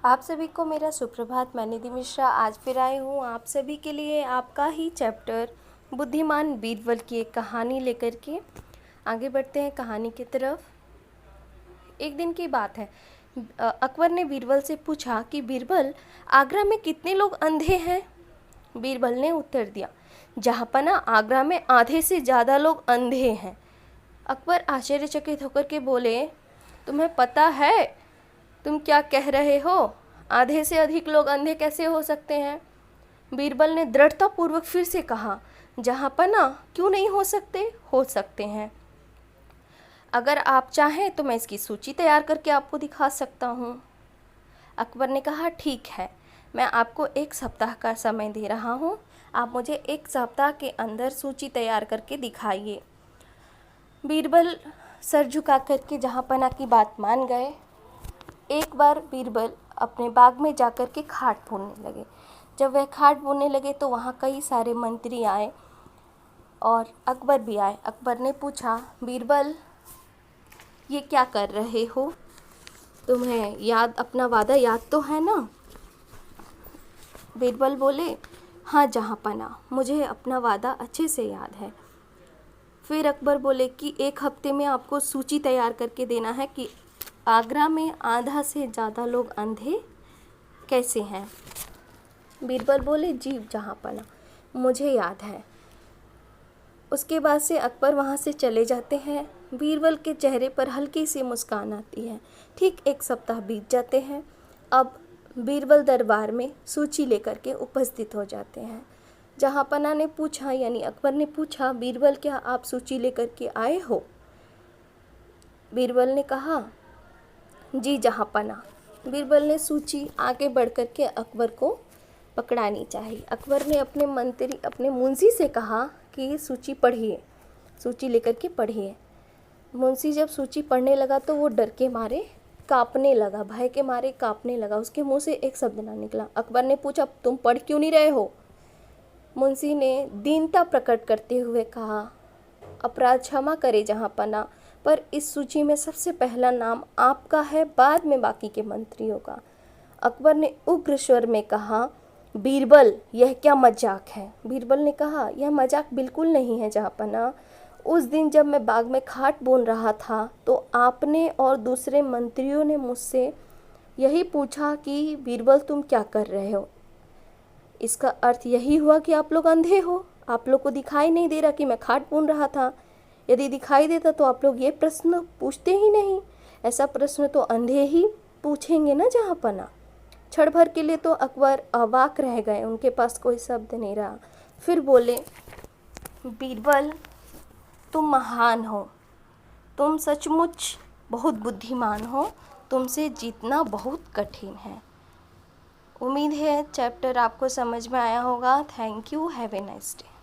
आप सभी को मेरा सुप्रभात। मैं निधि मिश्रा आज फिर आई हूँ आप सभी के लिए आपका ही चैप्टर बुद्धिमान बीरबल की एक कहानी लेकर के। आगे बढ़ते हैं कहानी की तरफ। एक दिन की बात है, अकबर ने बीरबल से पूछा कि बीरबल, आगरा में कितने लोग अंधे हैं? बीरबल ने उत्तर दिया, जहाँपना आगरा में आधे से ज़्यादा लोग अंधे हैं। अकबर आश्चर्यचकित होकर के बोले, तुम्हें पता है तुम क्या कह रहे हो? आधे से अधिक लोग अंधे कैसे हो सकते हैं? बीरबल ने दृढ़तापूर्वक फिर से कहा, जहाँपना क्यों नहीं हो सकते? हो सकते हैं। अगर आप चाहें तो मैं इसकी सूची तैयार करके आपको दिखा सकता हूँ। अकबर ने कहा, ठीक है, मैं आपको 1 सप्ताह का समय दे रहा हूँ। आप मुझे 1 सप्ताह के अंदर सूची तैयार करके दिखाइए। बीरबल सर झुका करके जहाँपना की बात मान गए। एक बार बीरबल अपने बाग में जाकर के खाट बुनने लगे। जब वह खाट बुनने लगे तो वहाँ कई सारे मंत्री आए और अकबर भी आए। अकबर ने पूछा, बीरबल, ये क्या कर रहे हो? तुम्हें अपना वादा याद तो है ना? बीरबल बोले, हाँ जहाँपना, मुझे अपना वादा अच्छे से याद है। फिर अकबर बोले कि 1 हफ्ते में आपको सूची तैयार करके देना है कि आगरा में आधा से ज़्यादा लोग अंधे कैसे हैं। बीरबल बोले, जी जहाँपना, मुझे याद है। उसके बाद से अकबर वहाँ से चले जाते हैं। बीरबल के चेहरे पर हल्की सी मुस्कान आती है। ठीक 1 सप्ताह बीत जाते हैं। अब बीरबल दरबार में सूची लेकर के उपस्थित हो जाते हैं। जहाँपना ने पूछा, यानी अकबर ने पूछा, बीरबल क्या आप सूची लेकर के आए हो? बीरबल ने कहा, जी जहाँपना। बीरबल ने सूची आगे बढ़ कर के अकबर को पकड़ानी चाहिए। अकबर ने अपने मुंशी से कहा कि सूची पढ़िए, सूची लेकर के पढ़िए। मुंशी जब सूची पढ़ने लगा तो वो डर के मारे कांपने लगा, भय के मारे कांपने लगा। उसके मुंह से एक शब्द ना निकला। अकबर ने पूछा, तुम पढ़ क्यों नहीं रहे हो? मुंशी ने दीनता प्रकट करते हुए कहा, अपराध क्षमा करे जहाँपना, पर इस सूची में सबसे पहला नाम आपका है, बाद में बाकी के मंत्रियों का। अकबर ने उग्र स्वर में कहा, बीरबल, यह क्या मजाक है? बीरबल ने कहा, यह मजाक बिल्कुल नहीं है जहाँपना। उस दिन जब मैं बाग में खाट बुन रहा था तो आपने और दूसरे मंत्रियों ने मुझसे यही पूछा कि बीरबल तुम क्या कर रहे हो? इसका अर्थ यही हुआ कि आप लोग अंधे हो। आप लोग को दिखाई नहीं दे रहा कि मैं खाट बुन रहा था। यदि दिखाई देता तो आप लोग ये प्रश्न पूछते ही नहीं। ऐसा प्रश्न तो अंधे ही पूछेंगे ना जहाँपना। क्षण भर के लिए तो अकबर अवाक रह गए, उनके पास कोई शब्द नहीं रहा। फिर बोले, बीरबल, तुम महान हो, तुम सचमुच बहुत बुद्धिमान हो, तुमसे जीतना बहुत कठिन है। उम्मीद है चैप्टर आपको समझ में आया होगा। Thank you, have a nice day.